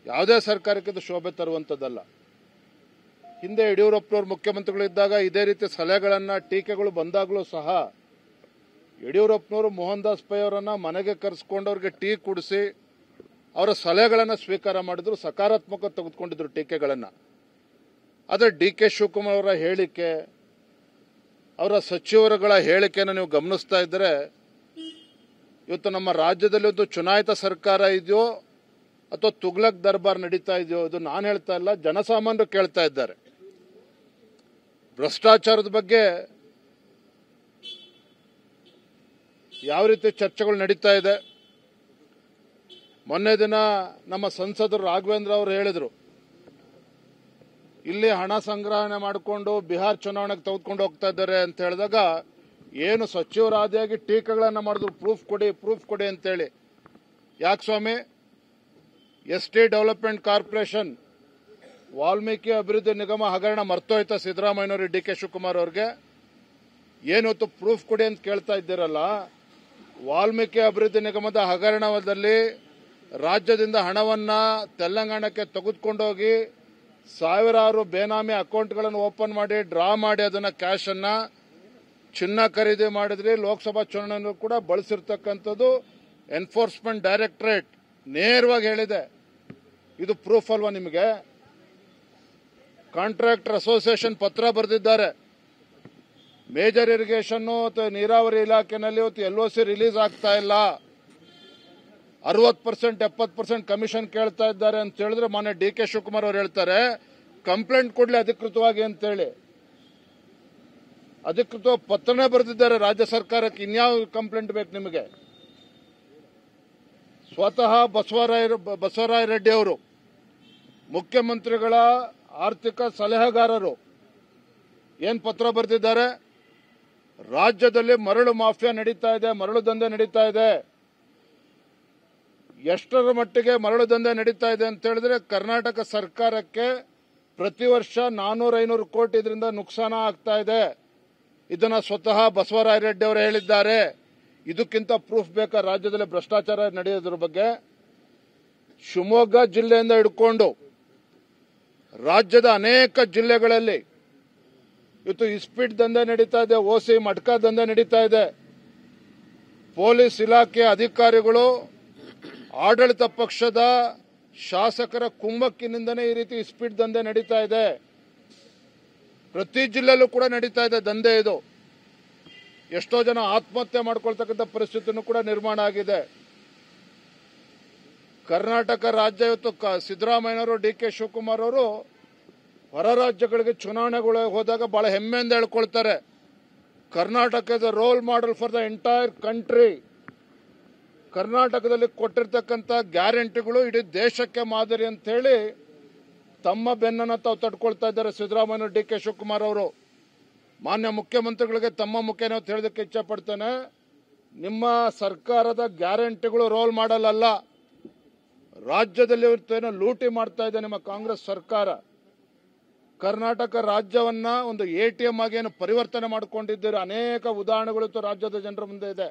ಯಾವುದೇ ಸರ್ಕಾರಕ್ಕೆ ಇದು ಶೋಭೆ ತರುವಂಥದ್ದಲ್ಲ. ಹಿಂದೆ ಯಡಿಯೂರಪ್ಪನವರು ಮುಖ್ಯಮಂತ್ರಿಗಳಿದ್ದಾಗ ಇದೇ ರೀತಿ ಸಲಹೆಗಳನ್ನು ಟೀಕೆಗಳು ಬಂದಾಗಲೂ ಸಹ ಯಡಿಯೂರಪ್ಪನವರು ಮೋಹನ್ ದಾಸ್ ಪೈ ಅವರನ್ನು ಮನೆಗೆ ಕರೆಸ್ಕೊಂಡು ಅವ್ರಿಗೆ ಟೀ ಕುಡಿಸಿ ಅವರ ಸಲಹೆಗಳನ್ನು ಸ್ವೀಕಾರ ಮಾಡಿದ್ರು, ಸಕಾರಾತ್ಮಕ ತೆಗೆದುಕೊಂಡಿದ್ರು ಟೀಕೆಗಳನ್ನು. ಆದರೆ ಡಿ.ಕೆ. ಶಿವಕುಮಾರ್ ಅವರ ಹೇಳಿಕೆ, ಅವರ ಸಚಿವರುಗಳ ಹೇಳಿಕೆಯನ್ನು ನೀವು ಗಮನಿಸ್ತಾ ಇದ್ದರೆ ಇವತ್ತು ನಮ್ಮ ರಾಜ್ಯದಲ್ಲಿ ಒಂದು ಚುನಾಯಿತ ಸರ್ಕಾರ ಇದೆಯೋ ಅಥವಾ ತುಗ್ಲಕ್ ದರ್ಬಾರ್ ನಡೀತಾ ಇದೆಯೋ ಇದು ನಾನು ಹೇಳ್ತಾ ಇಲ್ಲ, ಜನಸಾಮಾನ್ಯರು ಕೇಳ್ತಾ ಇದ್ದಾರೆ. ಭ್ರಷ್ಟಾಚಾರದ ಬಗ್ಗೆ ಯಾವ ರೀತಿ ಚರ್ಚೆಗಳು ನಡೀತಾ ಇದೆ. ಮೊನ್ನೆ ದಿನ ನಮ್ಮ ಸಂಸದರು ರಾಘವೇಂದ್ರ ಅವರು ಹೇಳಿದರು, ಇಲ್ಲಿ ಹಣ ಸಂಗ್ರಹಣೆ ಮಾಡಿಕೊಂಡು ಬಿಹಾರ್ ಚುನಾವಣೆಗೆ ತೆಗೆದುಕೊಂಡು ಹೋಗ್ತಾ ಇದ್ದಾರೆ ಅಂತ ಹೇಳಿದಾಗ ಏನು ಸಚಿವರಾದಿಯಾಗಿ ಟೀಕೆಗಳನ್ನು ಮಾಡಿದ್ರು, ಪ್ರೂಫ್ ಕೊಡಿ ಅಂತೇಳಿ. ಯಾಕೆ ಸ್ವಾಮಿ, ಎಸ್ಟಿ ಡೆವಲಪ್ಮೆಂಟ್ ಕಾರ್ಪೊರೇಷನ್ ವಾಲ್ಮೀಕಿ ಅಭಿವೃದ್ಧಿ ನಿಗಮ ಹಗರಣ ಮರ್ತೋಯ್ತಾ ಸಿದ್ದರಾಮಯ್ಯನವರು ಡಿ.ಕೆ. ಶಿವಕುಮಾರ್ ಅವ್ರಿಗೆ? ಏನೊತ್ತು ಪ್ರೂಫ್ ಕೊಡಿ ಅಂತ ಕೇಳ್ತಾ ಇದ್ದೀರಲ್ಲ. ವಾಲ್ಮೀಕಿ ಅಭಿವೃದ್ಧಿ ನಿಗಮದ ಹಗರಣದಲ್ಲಿ ರಾಜ್ಯದಿಂದ ಹಣವನ್ನ ತೆಲಂಗಾಣಕ್ಕೆ ತೆಗೆದುಕೊಂಡೋಗಿ ಸಾವಿರಾರು ಬೇನಾಮಿ ಅಕೌಂಟ್ಗಳನ್ನು ಓಪನ್ ಮಾಡಿ ಡ್ರಾ ಮಾಡಿ ಅದನ್ನ ಕ್ಯಾಶ್ ಅನ್ನ ಚಿನ್ನ ಖರೀದಿ ಮಾಡಿದ್ರಿ. ಲೋಕಸಭಾ ಚುನಾವಣೆಯಲ್ಲೂ ಕೂಡ ಬಳಸಿರ್ತಕ್ಕಂಥದ್ದು ಎನ್ಫೋರ್ಸ್ಮೆಂಟ್ ಡೈರೆಕ್ಟರೇಟ್ ನೇರವಾಗಿ ಹೇಳಿದೆ. ಇದು ಪ್ರೂಫ್ ಅಲ್ವಾ ನಿಮಗೆ? ಕಾಂಟ್ರಾಕ್ಟರ್ ಅಸೋಸಿಯೇಷನ್ ಪತ್ರ ಬರೆದಿದ್ದಾರೆ. ಮೇಜರ್ ಇರಿಗೇಷನ್ ಅಥವಾ ನೀರಾವರಿ ಇಲಾಖೆನಲ್ಲಿ ಇವತ್ತು LOC ರಿಲೀಸ್ ಆಗ್ತಾ ಇಲ್ಲ, 60% 70% ಕಮಿಷನ್ ಕೇಳ್ತಾ ಇದ್ದಾರೆ ಅಂತ ಹೇಳಿದ್ರೆ ಮಾನ್ಯ ಡಿ.ಕೆ. ಶಿವಕುಮಾರ್ ಅವರು ಹೇಳ್ತಾರೆ ಕಂಪ್ಲೇಂಟ್ ಕೊಡ್ಲಿ ಅಧಿಕೃತವಾಗಿ ಅಂತೇಳಿ. ಅಧಿಕೃತ ಪತ್ರನೇ ಬರೆದಿದ್ದಾರೆ ರಾಜ್ಯ ಸರ್ಕಾರಕ್ಕೆ. ಇನ್ಯಾವ ಕಂಪ್ಲೇಂಟ್ ಬೇಕು ನಿಮಗೆ? ಸ್ವತಃ ಬಸವರಾಯ ರೆಡ್ಡಿ ಅವರು ಮುಖ್ಯಮಂತ್ರಿಗಳ ಆರ್ಥಿಕ ಸಲಹೆಗಾರರು ಏನ್ ಪತ್ರ ಬರೆದಿದ್ದಾರೆ? ರಾಜ್ಯದಲ್ಲಿ ಮರಳು ಮಾಫಿಯಾ ನಡೀತಾ ಇದೆ, ಮರಳು ದಂಧೆ ನಡೀತಾ ಇದೆ. ಎಷ್ಟರ ಮಟ್ಟಿಗೆ ಮರಳು ದಂಧೆ ನಡೀತಾ ಇದೆ ಅಂತ ಹೇಳಿದ್ರೆ ಕರ್ನಾಟಕ ಸರ್ಕಾರಕ್ಕೆ ಪ್ರತಿ ವರ್ಷ 400-500 ಕೋಟಿ ಇದರಿಂದ ನುಕ್ಸಾನ ಆಗ್ತಾ ಇದೆ. ಇದನ್ನ ಸ್ವತಃ ಬಸವರಾಯ ರೆಡ್ಡಿ ಅವರು ಹೇಳಿದ್ದಾರೆ. ಇದಕ್ಕಿಂತ ಪ್ರೂಫ್ ಬೇಕಾ ರಾಜ್ಯದಲ್ಲಿ ಭ್ರಷ್ಟಾಚಾರ ನಡೆಯೋದ್ರ ಬಗ್ಗೆ? ಶಿವಮೊಗ್ಗ ಜಿಲ್ಲೆಯಿಂದ ಹಿಡ್ಕೊಂಡು ರಾಜ್ಯದ ಅನೇಕ ಜಿಲ್ಲೆಗಳಲ್ಲಿ ಇವತ್ತು ಇಸ್ಪೀಟ್ ದಂಧೆ ನಡೀತಾ ಇದೆ, ಓಸಿ ಮಟ್ಕಾ ದಂಧೆ ನಡೀತಾ ಇದೆ. ಪೊಲೀಸ್ ಇಲಾಖೆ ಅಧಿಕಾರಿಗಳು ಆಡಳಿತ ಪಕ್ಷದ ಶಾಸಕರ ಕುಮ್ಮಕ್ಕಿನಿಂದನೇ ಈ ರೀತಿ ಇಸ್ಪೀಟ್ ದಂಧೆ ನಡೀತಾ ಇದೆ. ಪ್ರತಿ ಜಿಲ್ಲೆಯಲ್ಲೂ ಕೂಡ ನಡೀತಾ ಇದೆ ದಂಧೆ ಇದು. ಎಷ್ಟೋ ಜನ ಆತ್ಮಹತ್ಯೆ ಮಾಡ್ಕೊಳ್ತಕ್ಕಂಥ ಪರಿಸ್ಥಿತಿನೂ ಕೂಡ ನಿರ್ಮಾಣ ಆಗಿದೆ. ಕರ್ನಾಟಕ ರಾಜ್ಯ ಇವತ್ತು ಸಿದ್ದರಾಮಯ್ಯನವರು ಡಿ.ಕೆ. ಶಿವಕುಮಾರ್ ಅವರು ಹೊರ ರಾಜ್ಯಗಳಿಗೆ ಚುನಾವಣೆಗಳು ಹೋದಾಗ ಬಹಳ ಹೆಮ್ಮೆಯಿಂದ ಹೇಳ್ಕೊಳ್ತಾರೆ, Karnataka is a role model for the entire country. ಕರ್ನಾಟಕದಲ್ಲಿ ಕೊಟ್ಟಿರ್ತಕ್ಕಂಥ ಗ್ಯಾರಂಟಿಗಳು ಇಡೀ ದೇಶಕ್ಕೆ ಮಾದರಿ ಅಂತ ಹೇಳಿ ತಮ್ಮ ಬೆನ್ನನ್ನು ತಾವು ತಡ್ಕೊಳ್ತಾ ಇದ್ದಾರೆ ಸಿದ್ದರಾಮಯ್ಯ ಡಿ.ಕೆ. ಶಿವಕುಮಾರ್ ಅವರು. ಮಾನ್ಯ ಮುಖ್ಯಮಂತ್ರಿಗಳಿಗೆ ತಮ್ಮ ಮುಖೇನ ಹೇಳೋದಕ್ಕೆ ಇಚ್ಛೆ ಪಡ್ತೇನೆ, ನಿಮ್ಮ ಸರ್ಕಾರದ ಗ್ಯಾರಂಟಿಗಳು ರೋಲ್ ಮಾಡಲ್ಲ. ರಾಜ್ಯದಲ್ಲಿ ಏನೋ ಲೂಟಿ ಮಾಡ್ತಾ ಇದೆ ನಿಮ್ಮ ಕಾಂಗ್ರೆಸ್ ಸರ್ಕಾರ. ಕರ್ನಾಟಕ ರಾಜ್ಯವನ್ನ ಒಂದು ATM ಆಗಿ ಏನು ಪರಿವರ್ತನೆ ಮಾಡಿಕೊಂಡಿದ್ದೀರಿ, ಅನೇಕ ಉದಾಹರಣೆಗಳು ರಾಜ್ಯದ ಜನರ ಮುಂದೆ ಇದೆ.